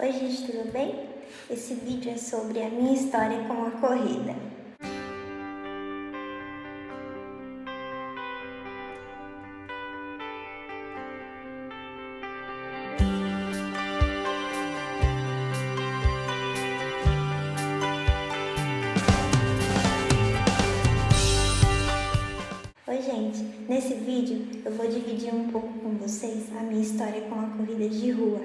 Oi gente, tudo bem? Esse vídeo é sobre a minha história com a corrida. Oi gente, nesse vídeo eu vou dividir um pouco com vocês a minha história com a corrida de rua.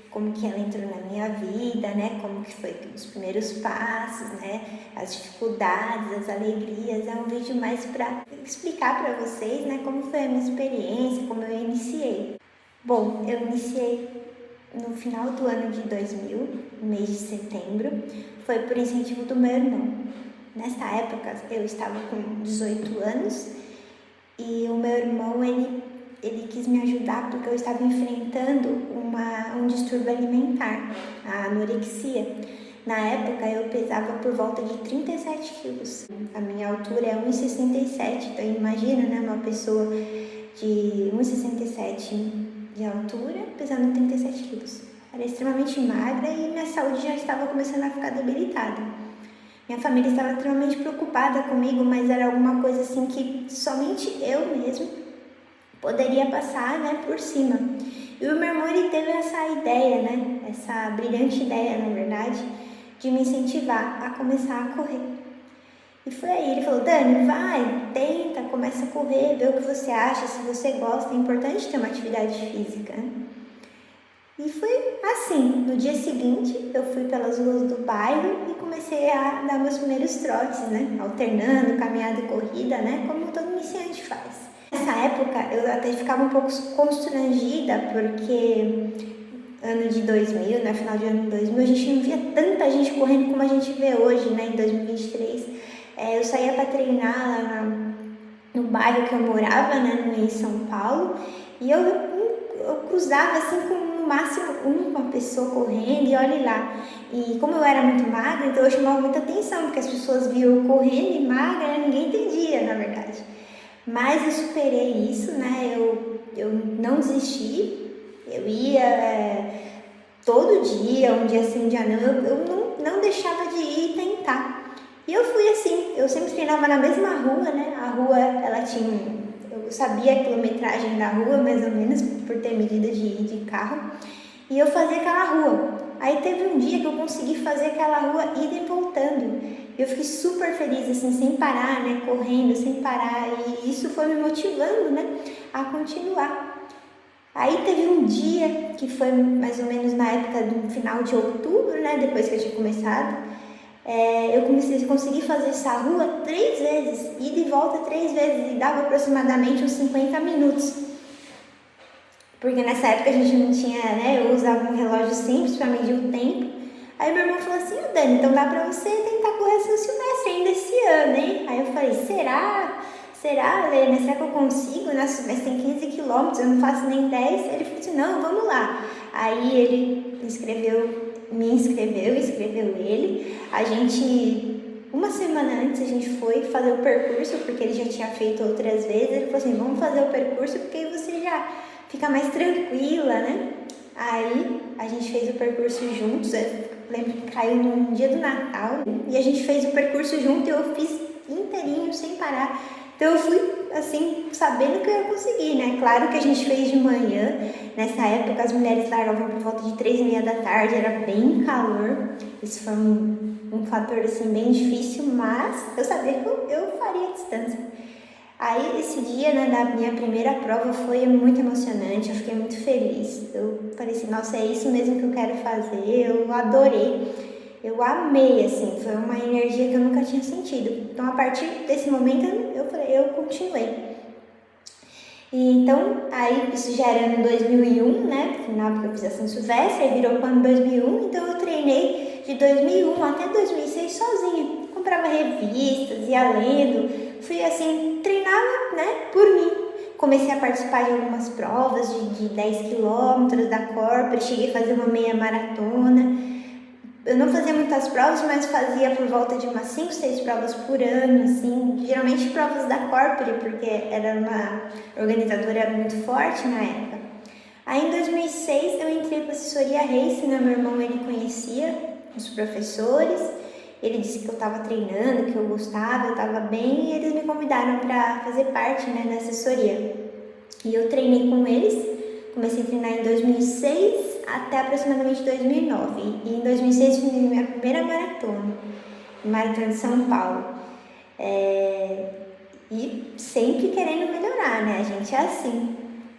Como que ela entrou na minha vida, né? Como que foi os primeiros passos, né? As dificuldades, as alegrias. É um vídeo mais para explicar para vocês, né? Como foi a minha experiência, como eu iniciei. Bom, eu iniciei no final do ano de 2000, no mês de setembro. Foi por incentivo do meu irmão. Nessa época eu estava com 18 anos e o meu irmão ele quis me ajudar porque eu estava enfrentando um distúrbio alimentar, a anorexia. Na época eu pesava por volta de 37 quilos. A minha altura é 1,67, então imagina, né, uma pessoa de 1,67 de altura pesando 37 quilos. Era extremamente magra e minha saúde já estava começando a ficar debilitada. Minha família estava extremamente preocupada comigo, mas era alguma coisa assim que somente eu mesmo poderia passar, né, por cima. E o meu irmão, ele teve essa ideia, né, essa brilhante ideia, na verdade, de me incentivar a começar a correr. E foi aí, ele falou: Dani, vai, tenta, começa a correr, vê o que você acha, se você gosta, é importante ter uma atividade física, né? E foi assim, no dia seguinte eu fui pelas ruas do bairro e comecei a dar meus primeiros trotes, né? Alternando caminhada e corrida, né? Como todo iniciante faz. Nessa época eu até ficava um pouco constrangida porque ano de 2000, né? Final de ano de 2000, a gente não via tanta gente correndo como a gente vê hoje, né? Em 2023. Eu saía para treinar lá no bairro que eu morava, né? Em São Paulo, e eu cruzava assim com no máximo uma pessoa correndo e olhe lá. E como eu era muito magra, então eu chamava muita atenção, porque as pessoas viam eu correndo e magra, né? Ninguém entendia, na verdade. Mas eu superei isso, né? Eu não desisti, eu ia todo dia, um dia sim, um dia não, eu não deixava de ir e tentar. E eu fui assim, eu sempre treinava na mesma rua, né? A rua, ela tinha, eu sabia a quilometragem da rua, mais ou menos, por ter medida de ir de carro, e eu fazia aquela rua. Aí teve um dia que eu consegui fazer aquela rua ida e voltando. Eu fiquei super feliz, assim, sem parar, né? Correndo, sem parar, e isso foi me motivando, né? A continuar. Aí teve um dia, que foi mais ou menos na época do final de outubro, né? Depois que eu tinha começado, eu consegui fazer essa rua 3 vezes, ida e volta 3 vezes, e dava aproximadamente uns 50 minutos. Porque nessa época a gente não tinha, né? Eu usava um relógio simples para medir o tempo. Aí meu irmão falou assim: Dani, então dá pra você tentar correr São Silvestre ainda esse ano, hein? Aí eu falei: Será, Lena? Será que eu consigo? Na Silvestre tem 15 quilômetros, eu não faço nem 10. Ele falou assim: não, vamos lá. Aí ele me inscreveu ele. A gente, uma semana antes, a gente foi fazer o percurso, porque ele já tinha feito outras vezes. Ele falou assim: vamos fazer o percurso, porque aí você já fica mais tranquila, né? Aí a gente fez o percurso juntos. Eu lembro que caiu no dia do Natal, e a gente fez o percurso junto e eu fiz inteirinho, sem parar. Então eu fui assim, sabendo que eu ia conseguir, né? Claro que a gente fez de manhã. Nessa época as mulheres largavam por volta de 3h30 da tarde, era bem calor. Isso foi um fator assim bem difícil, mas eu sabia que eu faria a distância. Aí esse dia, né, da minha primeira prova foi muito emocionante, eu fiquei muito feliz. Eu falei assim: nossa, é isso mesmo que eu quero fazer. Eu adorei, eu amei, assim, foi uma energia que eu nunca tinha sentido. Então a partir desse momento eu continuei. E então, aí isso já era no 2001, né, na época eu fiz a São Silvestre, aí virou para o ano 2001, então eu treinei de 2001 até 2006 sozinha. Comprava revistas, ia lendo, fui assim, treinava, né, por mim. Comecei a participar de algumas provas de 10 quilômetros da Corpore, cheguei a fazer uma meia maratona. Eu não fazia muitas provas, mas fazia por volta de umas 5, 6 provas por ano, assim, geralmente provas da Corpore, porque era uma organizadora muito forte na época. Aí em 2006 eu entrei para a assessoria Race, né? Meu irmão ele conhecia os professores, ele disse que eu estava treinando, que eu gostava, eu estava bem, e eles me convidaram para fazer parte, né, da assessoria. E eu treinei com eles, comecei a treinar em 2006 até aproximadamente 2009. E em 2006 fiz minha primeira maratona de São Paulo. E sempre querendo melhorar, né? A gente é assim.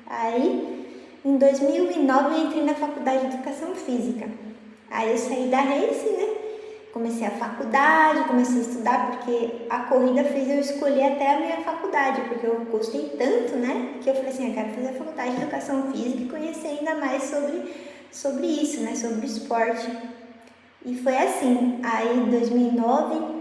Aí, em 2009 eu entrei na faculdade de Educação Física. Aí eu saí da Race, né? Comecei a faculdade, comecei a estudar, porque a corrida fez eu escolher até a minha faculdade, porque eu gostei tanto, né? Que eu falei assim, eu quero fazer a faculdade de Educação Física e conhecer ainda mais sobre isso, né? Sobre o esporte. E foi assim. Aí em 2009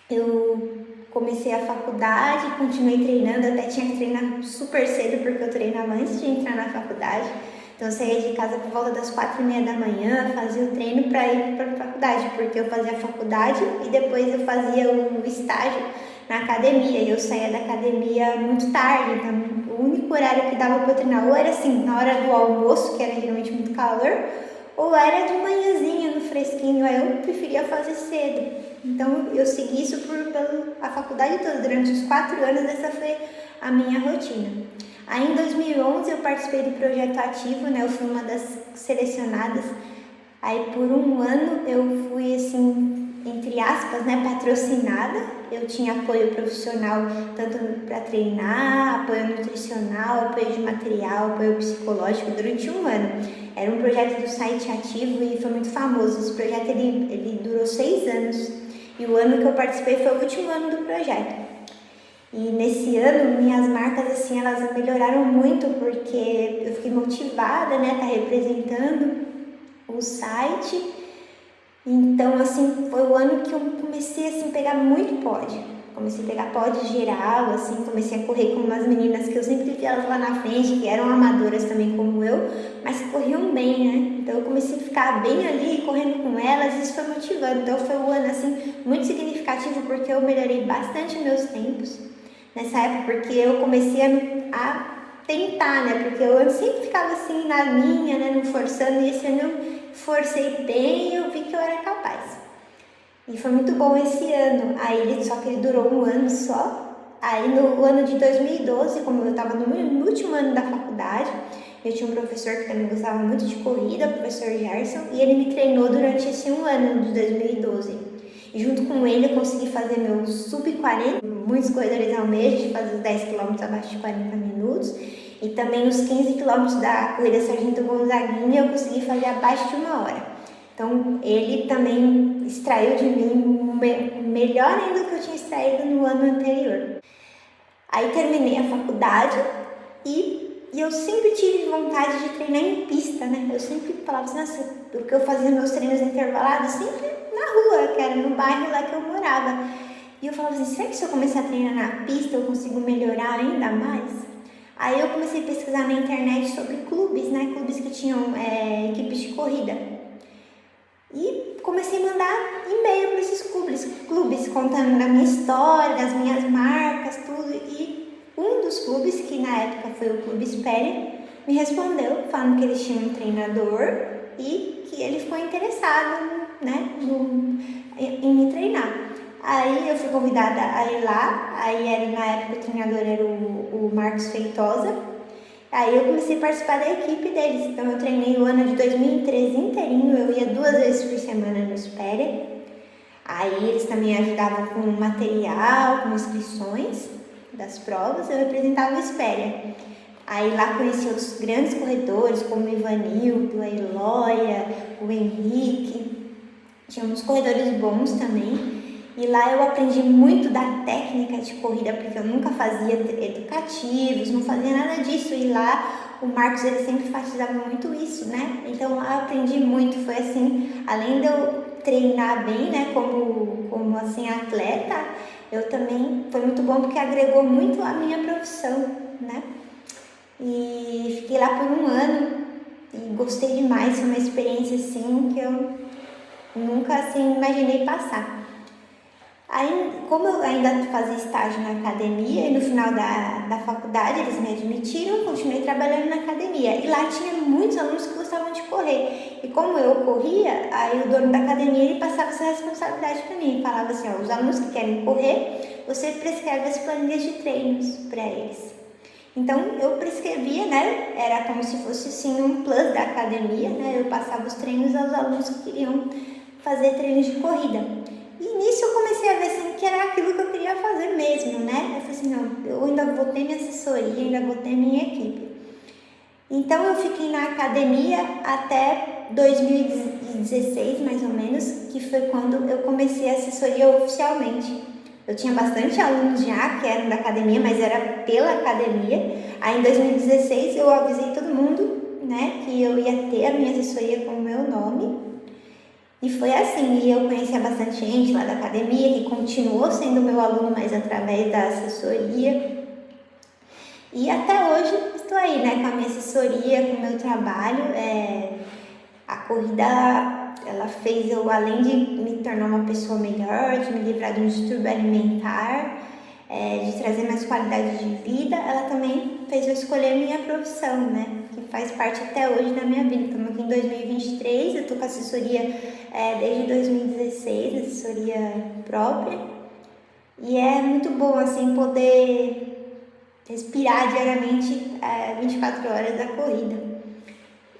eu comecei a faculdade, continuei treinando, até tinha que treinar super cedo, porque eu treinava antes de entrar na faculdade. Então eu saía de casa por volta das 4h30 da manhã, fazia o treino para ir para a faculdade, porque eu fazia a faculdade e depois eu fazia o estágio na academia, e eu saía da academia muito tarde, então o único horário que dava para eu treinar ou era assim, na hora do almoço, que era geralmente muito calor, ou era de manhãzinha, no fresquinho, aí eu preferia fazer cedo. Então eu segui isso pela faculdade toda, durante os 4 anos essa foi a minha rotina. Aí em 2011 eu participei do projeto ativo, né? Eu fui uma das selecionadas. Aí por um ano eu fui assim, entre aspas, né, patrocinada. Eu tinha apoio profissional tanto para treinar, apoio nutricional, apoio de material, apoio psicológico durante um ano. Era um projeto do site ativo e foi muito famoso. Esse projeto ele durou 6 anos e o ano que eu participei foi o último ano do projeto. E nesse ano, minhas marcas, assim, elas melhoraram muito, porque eu fiquei motivada, né, tá representando o site. Então, assim, foi o ano que eu comecei, assim, a pegar muito pódio. Comecei a pegar pódio geral, assim, comecei a correr com umas meninas que eu sempre vi elas lá na frente, que eram amadoras também como eu, mas corriam bem, né? Então eu comecei a ficar bem ali, correndo com elas, e isso foi motivando. Então foi um ano, assim, muito significativo, porque eu melhorei bastante meus tempos nessa época, porque eu comecei a tentar, né? Porque eu sempre ficava assim na minha, né? Não forçando, e esse ano eu forcei bem e eu vi que eu era capaz. E foi muito bom esse ano. Aí só que ele durou um ano só. Aí no ano de 2012, como eu estava no último ano da faculdade, eu tinha um professor que também gostava muito de corrida, o professor Gerson, e ele me treinou durante esse um ano de 2012. E junto com ele eu consegui fazer meu sub-40, muitos corredores almejam de fazer os 10 km abaixo de 40 minutos. E também os 15 km da corrida Sargento Gonzaguinha eu consegui fazer abaixo de 1 hora. Então ele também extraiu de mim melhor ainda do que eu tinha extraído no ano anterior. Aí terminei a faculdade e eu sempre tive vontade de treinar em pista, né? Eu sempre falava assim, nossa, porque eu fazia meus treinos intervalados sempre na rua, que era no bairro lá que eu morava. E eu falava assim, será que se eu começar a treinar na pista eu consigo melhorar ainda mais? Aí eu comecei a pesquisar na internet sobre clubes, né? Clubes que tinham equipes de corrida. E comecei a mandar e-mail para esses clubes contando da minha história, das minhas marcas, tudo. E um dos clubes, que na época foi o Clube Espere, me respondeu falando que eles tinham um treinador e que ele ficou interessado, né, em me treinar. Aí eu fui convidada a ir lá, aí na época o treinador era o Marcos Feitosa. Aí eu comecei a participar da equipe deles, então eu treinei o ano de 2013 inteirinho, eu ia 2 vezes por semana no Espere. Aí eles também ajudavam com material, com inscrições das provas, eu representava o Espere. Aí lá conheci outros grandes corredores, como o Ivanildo, a Eloia, o Henrique, tinha uns corredores bons também. E lá eu aprendi muito da técnica de corrida, porque eu nunca fazia educativos, não fazia nada disso. E lá o Marcos, ele sempre enfatizava muito isso, né? Então lá eu aprendi muito, foi assim, além de eu treinar bem, né, como assim, atleta, eu também, foi muito bom porque agregou muito a minha profissão, né? E fiquei lá por um ano e gostei demais, foi uma experiência assim que eu nunca assim imaginei passar. Aí, como eu ainda fazia estágio na academia e no final da faculdade eles me admitiram, continuei trabalhando na academia. E lá tinha muitos alunos que gostavam de correr. E como eu corria, aí o dono da academia ele passava essa responsabilidade para mim. Falava assim, ó, os alunos que querem correr, você prescreve as planilhas de treinos para eles. Então eu prescrevia, né? Era como se fosse assim um plus da academia, né? Eu passava os treinos aos alunos que queriam fazer treinos de corrida. E nisso eu comecei a ver assim, que era aquilo que eu queria fazer mesmo, né? Eu falei assim, não, eu ainda vou ter minha assessoria, ainda vou ter minha equipe. Então eu fiquei na academia até 2016, mais ou menos, que foi quando eu comecei a assessoria oficialmente. Eu tinha bastante alunos já que eram da academia, mas era pela academia. Aí em 2016 eu avisei todo mundo, né, que eu ia ter a minha assessoria com o meu nome. E foi assim, e eu conhecia bastante gente lá da academia, que continuou sendo meu aluno, mas através da assessoria. E até hoje estou aí, né, com a minha assessoria, com o meu trabalho. A corrida, ela fez eu, além de me tornar uma pessoa melhor, de me livrar de um distúrbio alimentar, de trazer mais qualidade de vida, ela também fez eu escolher a minha profissão, né? Que faz parte até hoje da minha vida. Estamos aqui em 2023, eu estou com assessoria desde 2016, assessoria própria. E é muito bom, assim, poder respirar diariamente 24 horas da corrida.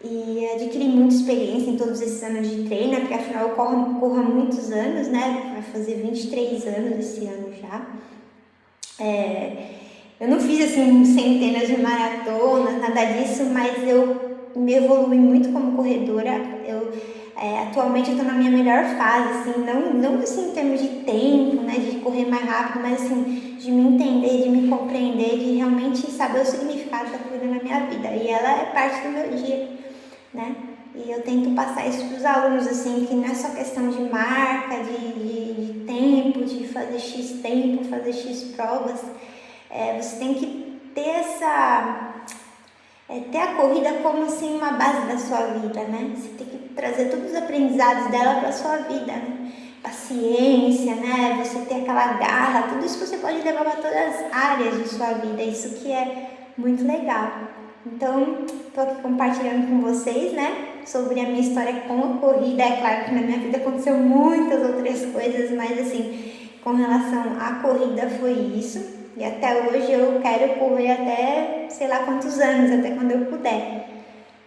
E adquiri muita experiência em todos esses anos de treino, porque afinal eu corro há muitos anos, né? Vai fazer 23 anos esse ano já. Eu não fiz assim centenas de maratonas, nada disso, mas eu me evolui muito como corredora. Atualmente eu estou na minha melhor fase, assim, não assim em termos de tempo, né, de correr mais rápido, mas assim, de me entender, de me compreender, de realmente saber o significado da corrida na minha vida. E ela é parte do meu dia, né? E eu tento passar isso para os alunos, assim, que não é só questão de marca, de tempo, de fazer X tempo, fazer X provas. Você tem que ter ter a corrida como assim uma base da sua vida, né? Você tem que trazer todos os aprendizados dela para a sua vida, né? Paciência, né? Você ter aquela garra, tudo isso você pode levar para todas as áreas de sua vida, isso que é muito legal. Então, estou aqui compartilhando com vocês, né, sobre a minha história com a corrida. É claro que na minha vida aconteceu muitas outras coisas, mas assim, com relação à corrida foi isso. E até hoje eu quero correr até sei lá quantos anos, até quando eu puder.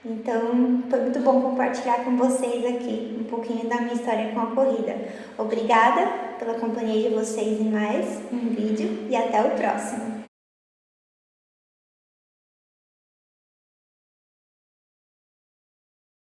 Então, foi muito bom compartilhar com vocês aqui um pouquinho da minha história com a corrida. Obrigada pela companhia de vocês em mais um vídeo e até o próximo.